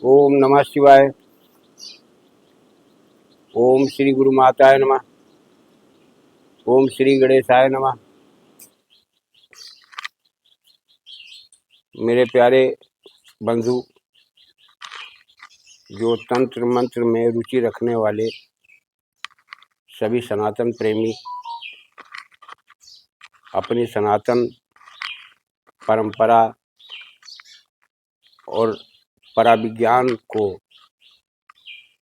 ओम नमः शिवाय। ओम श्री गुरु माताय नमः। ओम श्री गणेशाय नमः। मेरे प्यारे बंधु, जो तंत्र मंत्र में रुचि रखने वाले सभी सनातन प्रेमी अपनी सनातन परंपरा और पराविज्ञान को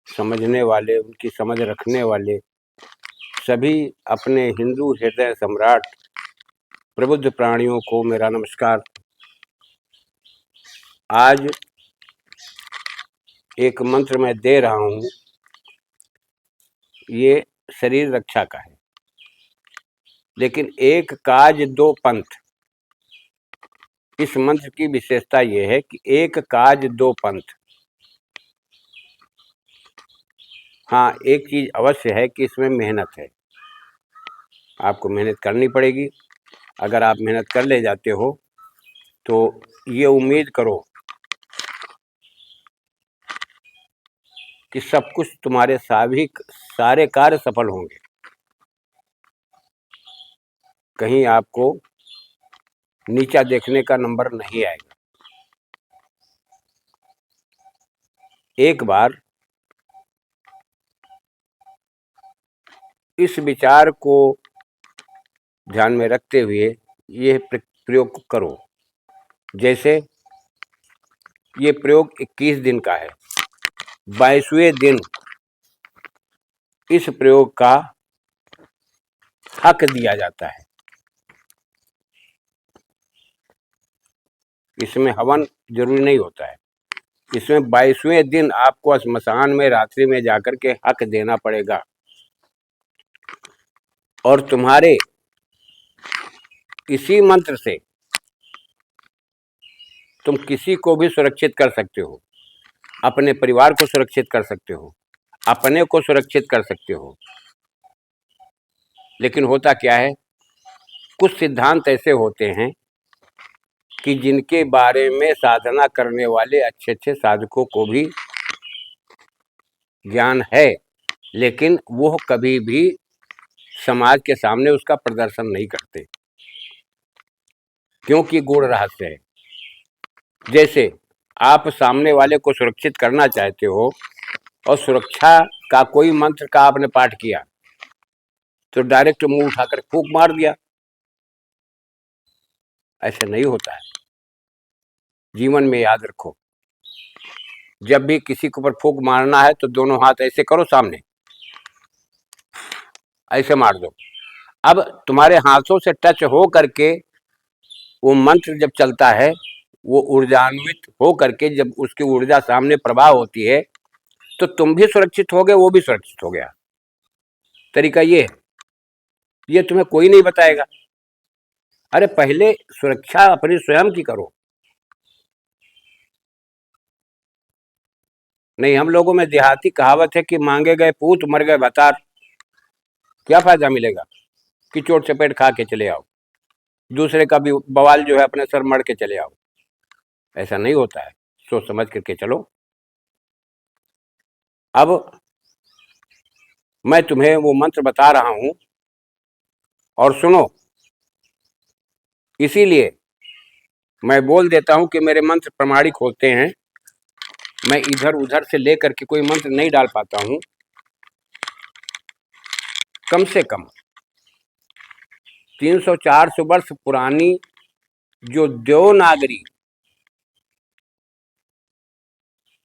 समझने वाले, उनकी समझ रखने वाले सभी अपने हिंदू हृदय सम्राट प्रबुद्ध प्राणियों को मेरा नमस्कार। आज एक मंत्र मैं दे रहा हूँ, ये शरीर रक्षा का है, लेकिन एक काज दो पंथ। इस मंत्र की विशेषता यह है कि एक काज दो पंथ। हाँ, एक चीज अवश्य है कि इसमें मेहनत है, आपको मेहनत करनी पड़ेगी। अगर आप मेहनत कर ले जाते हो तो ये उम्मीद करो कि सब कुछ तुम्हारे सारे कार्य सफल होंगे। कहीं आपको नीचा देखने का नंबर नहीं आएगा। एक बार इस विचार को ध्यान में रखते हुए यह प्रयोग करो। जैसे ये प्रयोग 21 दिन का है, 22वें दिन इस प्रयोग का हक दिया जाता है। इसमें हवन जरूरी नहीं होता है। इसमें 22वें दिन आपको स्मशान में रात्रि में जाकर के हक देना पड़ेगा, और तुम्हारे इसी मंत्र से तुम किसी को भी सुरक्षित कर सकते हो, अपने परिवार को सुरक्षित कर सकते हो, अपने को सुरक्षित कर सकते हो। लेकिन होता क्या है, कुछ सिद्धांत ऐसे होते हैं कि जिनके बारे में साधना करने वाले अच्छे अच्छे साधकों को भी ज्ञान है, लेकिन वो कभी भी समाज के सामने उसका प्रदर्शन नहीं करते, क्योंकि गूढ़ रहस्य है। जैसे आप सामने वाले को सुरक्षित करना चाहते हो और सुरक्षा का कोई मंत्र का आपने पाठ किया तो डायरेक्ट मुंह उठाकर फूंक मार दिया। ऐसे नहीं होता है। जीवन में याद रखो, जब भी किसी के ऊपर फूंक मारना है तो दोनों हाथ ऐसे करो, सामने ऐसे मार दो। अब तुम्हारे हाथों से टच हो करके वो मंत्र जब चलता है, वो ऊर्जान्वित हो करके जब उसकी ऊर्जा सामने प्रवाह होती है तो तुम भी सुरक्षित हो गए, वो भी सुरक्षित हो गया। तरीका ये है, ये तुम्हें कोई नहीं बताएगा। अरे पहले सुरक्षा अपनी स्वयं की करो। नहीं, हम लोगों में देहाती कहावत है कि मांगे गए पूत मर गए भतार। क्या फायदा मिलेगा कि चोट चपेट खा के चले आओ, दूसरे का भी बवाल जो है अपने सर मर के चले आओ। ऐसा नहीं होता है, सोच समझ करके चलो। अब मैं तुम्हें वो मंत्र बता रहा हूं और सुनो। इसीलिए मैं बोल देता हूं कि मेरे मंत्र प्रमाणिक होते हैं। मैं इधर उधर से लेकर के कोई मंत्र नहीं डाल पाता हूं। कम से कम 300-400 वर्ष पुरानी जो देवनागरी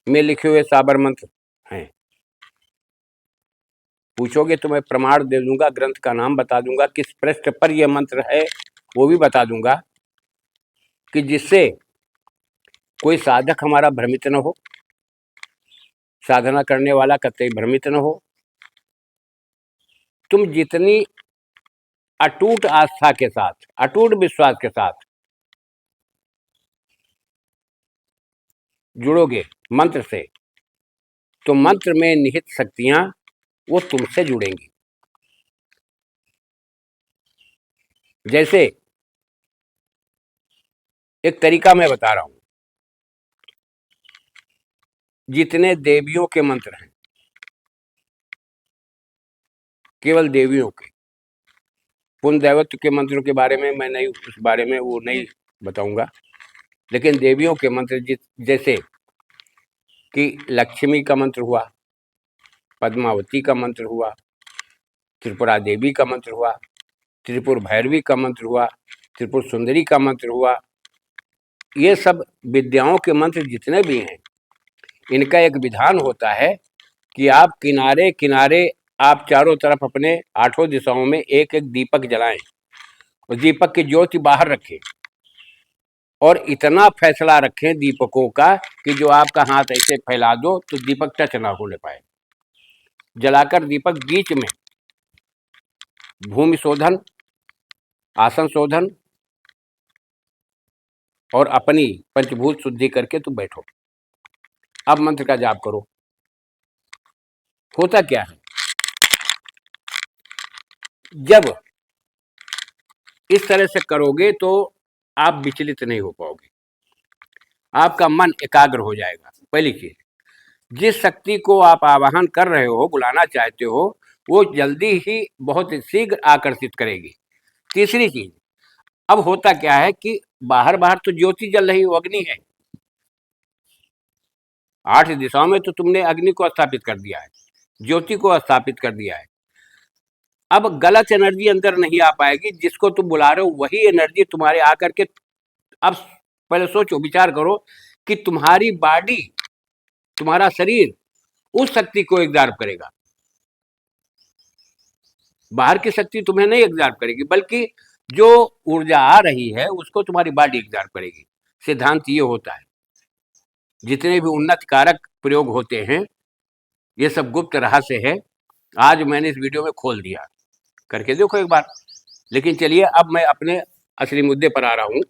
में लिखे हुए साबर मंत्र हैं, पूछोगे तो मैं प्रमाण दे दूंगा, ग्रंथ का नाम बता दूंगा, किस पृष्ठ पर यह मंत्र है वो भी बता दूंगा, कि जिससे कोई साधक हमारा भ्रमित न हो, साधना करने वाला कतई भ्रमित न हो। तुम जितनी अटूट आस्था के साथ, अटूट विश्वास के साथ जुड़ोगे मंत्र से, तो मंत्र में निहित शक्तियां वो तुमसे जुड़ेंगी। जैसे एक तरीका मैं बता रहा हूं। जितने देवियों के मंत्र हैं, केवल देवियों के, पुण्य दैवत्व के मंत्रों के बारे में मैं नहीं, उस बारे में वो नहीं बताऊंगा, लेकिन देवियों के मंत्र जैसे कि लक्ष्मी का मंत्र हुआ, पद्मावती का मंत्र हुआ, त्रिपुरा देवी का मंत्र हुआ, त्रिपुर भैरवी का मंत्र हुआ, त्रिपुर सुंदरी का मंत्र हुआ, ये सब विद्याओं के मंत्र जितने भी हैं, इनका एक विधान होता है कि आप किनारे किनारे, आप चारों तरफ अपने 8 दिशाओं में एक एक दीपक जलाएं और दीपक की ज्योति बाहर रखें, और इतना फैसला रखें दीपकों का कि जो आपका हाथ ऐसे फैला दो तो दीपक टच ना होने पाए। जलाकर दीपक बीच में भूमि शोधन, आसन शोधन और अपनी पंचभूत शुद्धि करके तुम बैठो। अब मंत्र का जाप करो। होता क्या है, जब इस तरह से करोगे तो आप विचलित नहीं हो पाओगे, आपका मन एकाग्र हो जाएगा। पहली चीज, जिस शक्ति को आप आवाहन कर रहे हो, बुलाना चाहते हो, वो जल्दी ही बहुत शीघ्र आकर्षित करेगी। तीसरी चीज, अब होता क्या है कि बाहर बाहर तो ज्योति जल रही, वो अग्नि है, 8 दिशाओं में तो तुमने अग्नि को स्थापित कर दिया है, ज्योति को स्थापित कर दिया है। अब गलत एनर्जी अंदर नहीं आ पाएगी, जिसको तुम बुला रहे हो वही एनर्जी तुम्हारे आकर के, अब पहले सोचो, विचार करो कि तुम्हारी बॉडी, तुम्हारा शरीर उस शक्ति को एग्जॉर्ब करेगा, बाहर की शक्ति तुम्हें नहीं एग्जॉर्ब करेगी, बल्कि जो ऊर्जा आ रही है उसको तुम्हारी बॉडी एग्जॉर्ब करेगी। सिद्धांत ये होता है। जितने भी उन्नत कारक प्रयोग होते हैं, ये सब गुप्त रहस्य है, आज मैंने इस वीडियो में खोल दिया, करके देखो एक बार। लेकिन चलिए, अब मैं अपने असली मुद्दे पर आ रहा हूं।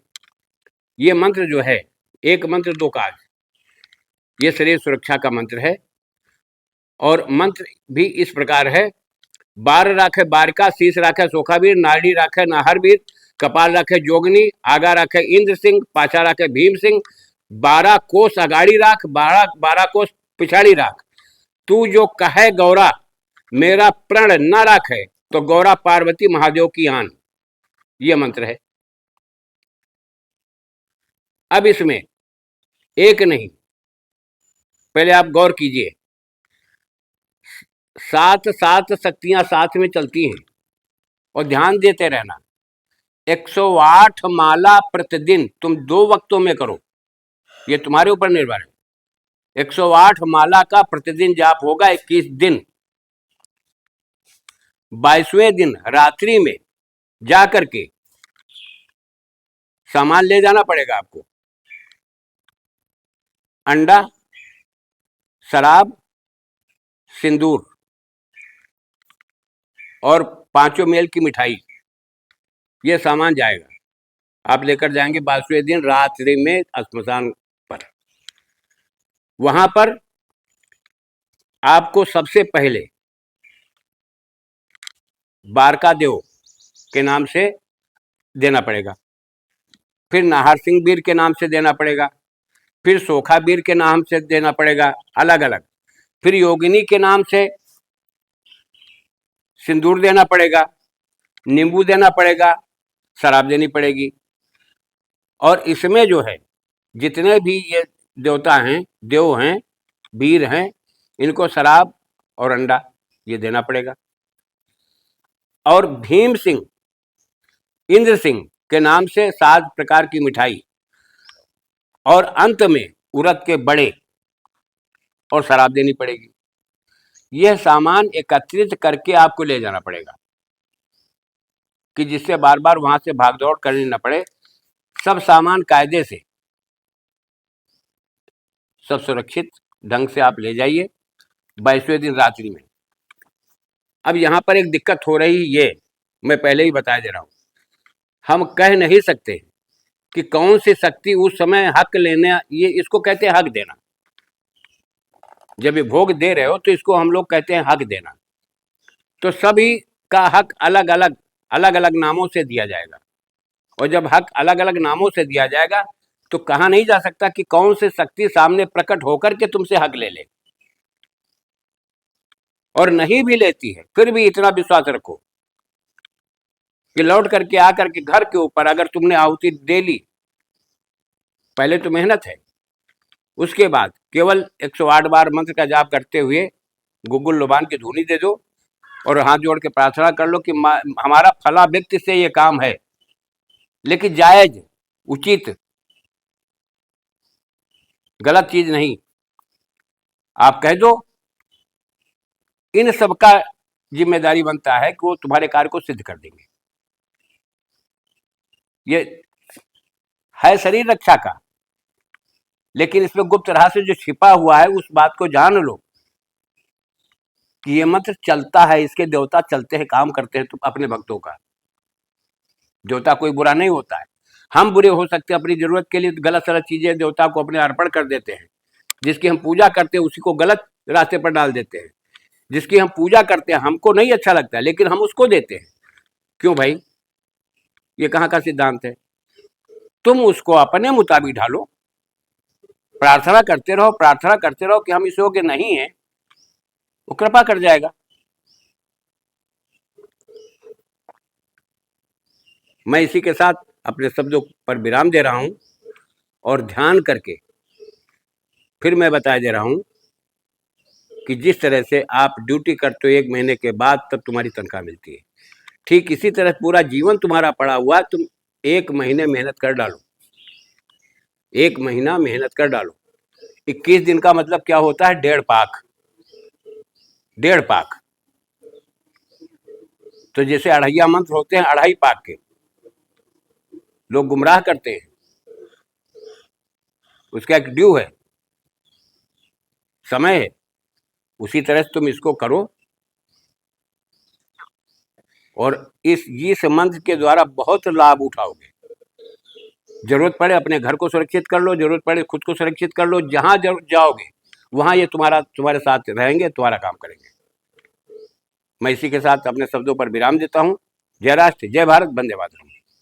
ये मंत्र जो है, एक मंत्र दो काज, ये शरीर सुरक्षा का मंत्र है। और मंत्र भी इस प्रकार है: बार राखे बारिका, शीश राखे सोखावीर, नाड़ी राखे नाहरवीर, कपाल राखे जोगनी, आगा राखे इंद्र सिंह, पाछा राखे भीम सिंह, 12 कोस अगाड़ी राख, 12 कोस पिछाड़ी राख, तू जो कहे गौरा मेरा प्रण न राखे, तो गौरा पार्वती महादेव की आन। ये मंत्र है। अब इसमें एक नहीं, पहले आप गौर कीजिए, 7 शक्तियां साथ में चलती हैं, और ध्यान देते रहना। 108 माला प्रतिदिन तुम 2 वक्तों में करो, ये तुम्हारे ऊपर निर्भर है। 108 माला का प्रतिदिन जाप होगा 21 दिन। 22वें दिन रात्रि में जाकर के सामान ले जाना पड़ेगा आपको: अंडा, शराब, सिंदूर और 5 मेल की मिठाई, ये सामान जाएगा, आप लेकर जाएंगे 22वें दिन रात्रि में श्मशान पर। वहां पर आपको सबसे पहले बारका देव के नाम से देना पड़ेगा, फिर नाहर सिंह वीर के नाम से देना पड़ेगा, फिर सोखा वीर के नाम से देना पड़ेगा, अलग अलग, फिर योगिनी के नाम से सिंदूर देना पड़ेगा, नींबू देना पड़ेगा, शराब देनी पड़ेगी। और इसमें जो है, जितने भी ये देवता हैं, देव हैं, वीर हैं, इनको शराब और अंडा ये देना पड़ेगा। और भीम सिंह, इंद्र सिंह के नाम से 7 प्रकार की मिठाई, और अंत में उड़द के बड़े और शराब देनी पड़ेगी। यह सामान एकत्रित करके आपको ले जाना पड़ेगा, कि जिससे बार बार वहां से भागदौड़ करनी न पड़े। सब सामान कायदे से, सब सुरक्षित ढंग से आप ले जाइए 22वें दिन रात्रि में। अब यहाँ पर एक दिक्कत हो रही, ये मैं पहले ही बता दे रहा हूँ, हम कह नहीं सकते कि कौन सी शक्ति उस समय हक लेना, ये इसको कहते हैं हक देना। जब ये भोग दे रहे हो तो इसको हम लोग कहते हैं हक देना। तो सभी का हक अलग अलग नामों से दिया जाएगा, और जब हक अलग अलग नामों से दिया जाएगा तो कहा नहीं जा सकता कि कौन से शक्ति सामने प्रकट होकर के तुमसे हक ले ले, और नहीं भी लेती है फिर भी इतना विश्वास रखो कि लौट करके आकर के घर के ऊपर अगर तुमने आहुति दे ली, पहले तो मेहनत है, उसके बाद केवल 108 बार मंत्र का जाप करते हुए गुग्गुल लुबान की धुनी दे दो और हाथ जोड़ के प्रार्थना कर लो कि हमारा फला व्यक्ति से ये काम है, लेकिन जायज, उचित, गलत चीज नहीं। आप कह दो, इन सबका जिम्मेदारी बनता है कि वो तुम्हारे कार्य को सिद्ध कर देंगे। ये है शरीर रक्षा का, लेकिन इसमें गुप्त रहस्य जो छिपा हुआ है उस बात को जान लो कि ये मंत्र चलता है, इसके देवता चलते हैं, काम करते हैं। तुम अपने भक्तों का देवता कोई बुरा नहीं होता है। हम बुरे हो सकते हैं, अपनी जरूरत के लिए गलत सलत चीजें देवता को अपने अर्पण कर देते हैं। जिसकी हम पूजा करते हैं उसी को गलत रास्ते पर डाल देते हैं। जिसकी हम पूजा करते हैं हमको नहीं अच्छा लगता है, लेकिन हम उसको देते हैं। क्यों भाई? ये कहाँ का सिद्धांत है? तुम उसको अपने मुताबिक ढालो, प्रार्थना करते रहो, प्रार्थना करते रहो कि हम इस योग्य नहीं है, वो कृपा कर जाएगा। मैं इसी के साथ अपने शब्दों पर विराम दे रहा हूं और ध्यान करके फिर मैं बता दे रहा हूं कि जिस तरह से आप ड्यूटी करते हो 1 महीने के बाद तब तुम्हारी तनख्वाह मिलती है, ठीक इसी तरह पूरा जीवन तुम्हारा पड़ा हुआ, तुम 1 महीने मेहनत कर डालो, 1 महीना मेहनत कर डालो। 21 दिन का मतलब क्या होता है? 1.5 पाक, 1.5 पाक। तो जैसे अढ़ैया मंत्र होते हैं 2.5 पाक के, लोग गुमराह करते हैं, उसका एक ड्यू है, समय है। उसी तरह से तुम इसको करो और इस मंत्र के द्वारा बहुत लाभ उठाओगे। जरूरत पड़े अपने घर को सुरक्षित कर लो, जरूरत पड़े खुद को सुरक्षित कर लो, जहां जाओगे वहां ये तुम्हारे साथ रहेंगे, तुम्हारा काम करेंगे। मैं इसी के साथ अपने शब्दों पर विराम देता हूं। जय राष्ट्र, जय भारत, वंदे मातरम।